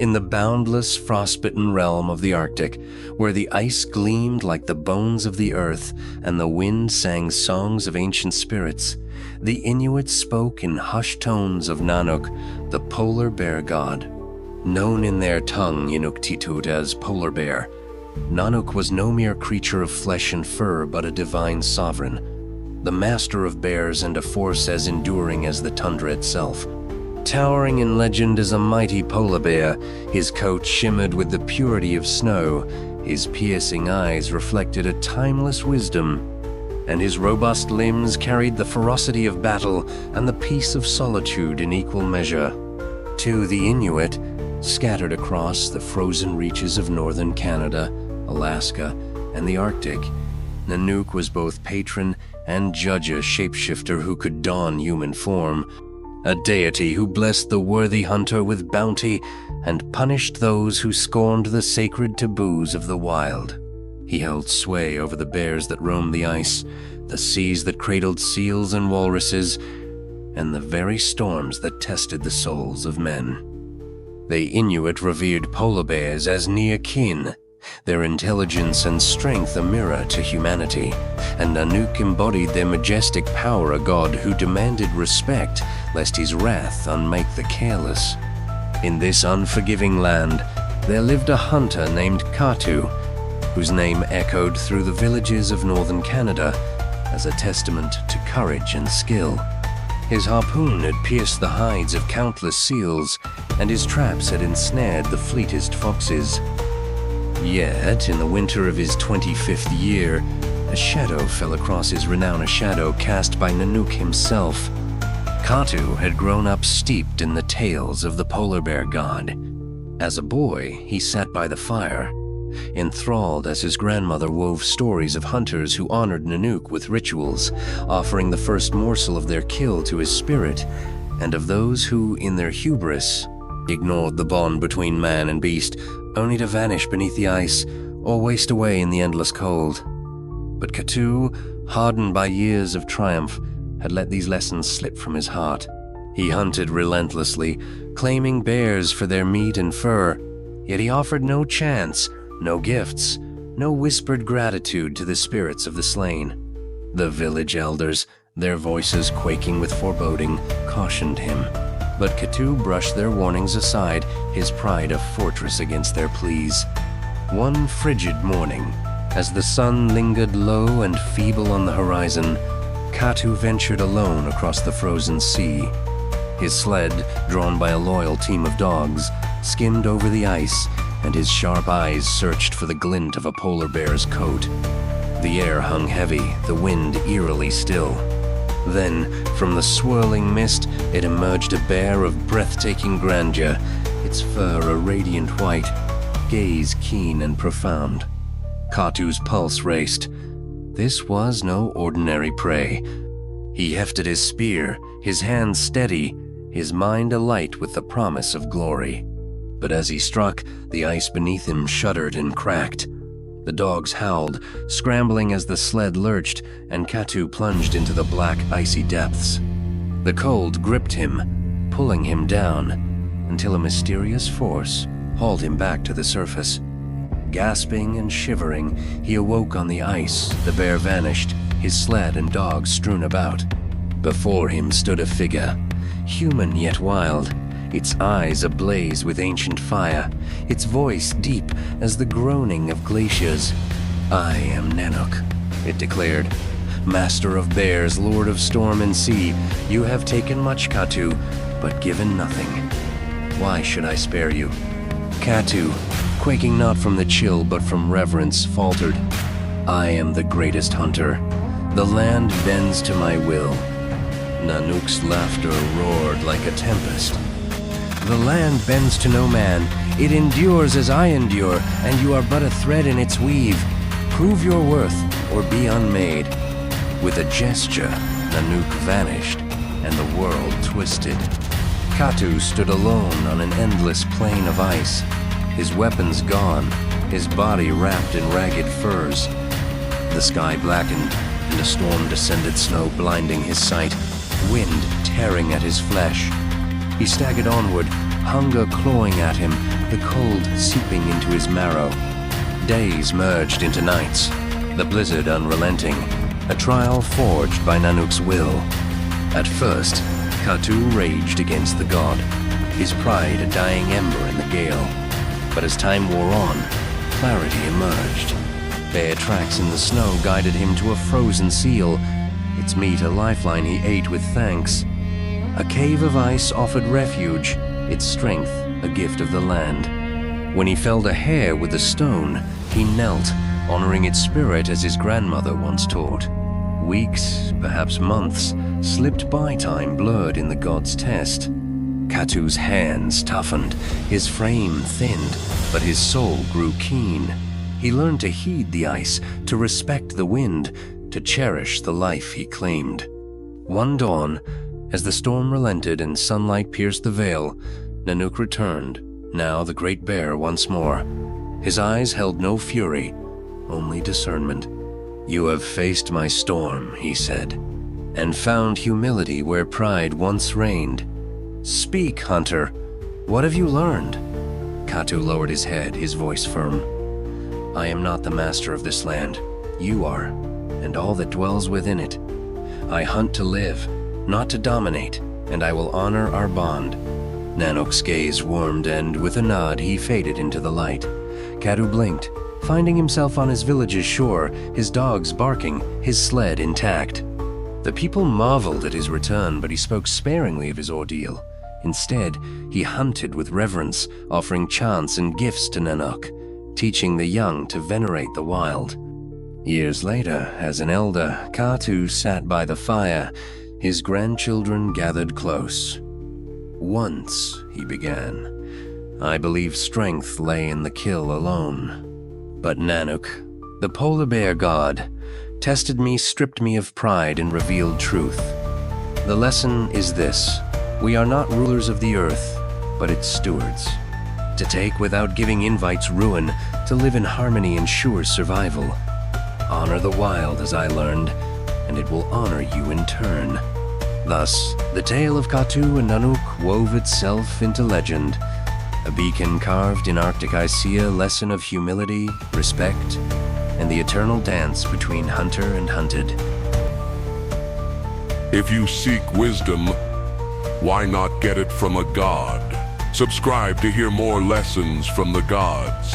in the boundless, frostbitten realm of the Arctic, where the ice gleamed like the bones of the earth and the wind sang songs of ancient spirits, the Inuit spoke in hushed tones of Nanook, the polar bear god. Known in their tongue Inuktitut as polar bear, Nanook was no mere creature of flesh and fur, but a divine sovereign, the master of bears and a force as enduring as the tundra itself. Towering in legend as a mighty polar bear, his coat shimmered with the purity of snow, his piercing eyes reflected a timeless wisdom, and his robust limbs carried the ferocity of battle and the peace of solitude in equal measure. To the Inuit, scattered across the frozen reaches of northern Canada, Alaska, and the Arctic, Nanook was both patron and judge, a shapeshifter who could don human form, a deity who blessed the worthy hunter with bounty and punished those who scorned the sacred taboos of the wild. He held sway over the bears that roamed the ice, the seas that cradled seals and walruses, and the very storms that tested the souls of men. The Inuit revered polar bears as near kin, their intelligence and strength a mirror to humanity, and Nanook embodied their majestic power, a god who demanded respect lest his wrath unmake the careless. In this unforgiving land, there lived a hunter named Katu, whose name echoed through the villages of northern Canada as a testament to courage and skill. His harpoon had pierced the hides of countless seals, and his traps had ensnared the fleetest foxes. Yet, in the winter of his 25th year, a shadow fell across his renown, a shadow cast by Nanook himself. Katu had grown up steeped in the tales of the polar bear god. As a boy, he sat by the fire, enthralled as his grandmother wove stories of hunters who honored Nanook with rituals, offering the first morsel of their kill to his spirit, and of those who, in their hubris, ignored the bond between man and beast, only to vanish beneath the ice or waste away in the endless cold. But Katu, hardened by years of triumph, had let these lessons slip from his heart. He hunted relentlessly, claiming bears for their meat and fur, yet he offered no chants, no gifts, no whispered gratitude to the spirits of the slain. The village elders, their voices quaking with foreboding, cautioned him. But Katu brushed their warnings aside, his pride a fortress against their pleas. One frigid morning, as the sun lingered low and feeble on the horizon, Katu ventured alone across the frozen sea. His sled, drawn by a loyal team of dogs, skimmed over the ice, and his sharp eyes searched for the glint of a polar bear's coat. The air hung heavy, the wind eerily still. Then, from the swirling mist, it emerged a bear of breathtaking grandeur, its fur a radiant white, gaze keen and profound. Katu's pulse raced. This was no ordinary prey. He hefted his spear, his hands steady, his mind alight with the promise of glory. But as he struck, the ice beneath him shuddered and cracked. The dogs howled, scrambling as the sled lurched, and Katu plunged into the black, icy depths. The cold gripped him, pulling him down, until a mysterious force hauled him back to the surface. Gasping and shivering, he awoke on the ice. The bear vanished, his sled and dogs strewn about. Before him stood a figure, human yet wild, its eyes ablaze with ancient fire, its voice deep as the groaning of glaciers. "I am Nanook," it declared. "Master of bears, lord of storm and sea, you have taken much, Katu, but given nothing. Why should I spare you?" Katu, quaking not from the chill but from reverence, faltered, "I am the greatest hunter. The land bends to my will." Nanook's laughter roared like a tempest. "The land bends to no man. It endures as I endure, and you are but a thread in its weave. Prove your worth, or be unmade." With a gesture, Nanook vanished, and the world twisted. Katu stood alone on an endless plain of ice, his weapons gone, his body wrapped in ragged furs. The sky blackened, and a storm descended, snow blinding his sight, wind tearing at his flesh. He staggered onward, hunger clawing at him, the cold seeping into his marrow. Days merged into nights, the blizzard unrelenting, a trial forged by Nanook's will. At first, Katu raged against the god, his pride a dying ember in the gale. But as time wore on, clarity emerged. Bare tracks in the snow guided him to a frozen seal, its meat a lifeline he ate with thanks. A cave of ice offered refuge, its strength a gift of the land. When he felled a hare with a stone, he knelt, honoring its spirit as his grandmother once taught. Weeks, perhaps months, slipped by, time blurred in the god's test. Katu's hands toughened, his frame thinned, but his soul grew keen. He learned to heed the ice, to respect the wind, to cherish the life he claimed. One dawn, as the storm relented and sunlight pierced the veil, Nanook returned, now the great bear once more. His eyes held no fury, only discernment. "You have faced my storm," he said, "and found humility where pride once reigned. Speak, hunter, what have you learned?" Katu lowered his head, his voice firm. "I am not the master of this land. You are, and all that dwells within it. I hunt to live, not to dominate, and I will honor our bond." Nanook's gaze warmed, and with a nod he faded into the light. Katu blinked, finding himself on his village's shore, his dogs barking, his sled intact. The people marveled at his return, but he spoke sparingly of his ordeal. Instead, he hunted with reverence, offering chants and gifts to Nanook, teaching the young to venerate the wild. Years later, as an elder, Katu sat by the fire, his grandchildren gathered close. "Once," he began, "I believed strength lay in the kill alone. But Nanook, the polar bear god, tested me, stripped me of pride, and revealed truth. The lesson is this: we are not rulers of the earth, but its stewards. To take without giving invites ruin, to live in harmony ensures survival. Honor the wild, as I learned, and it will honor you in turn." Thus, the tale of Katu and Nanook wove itself into legend, a beacon carved in Arctic Icea, lesson of humility, respect, and the eternal dance between hunter and hunted. If you seek wisdom, why not get it from a god? Subscribe to hear more lessons from the gods.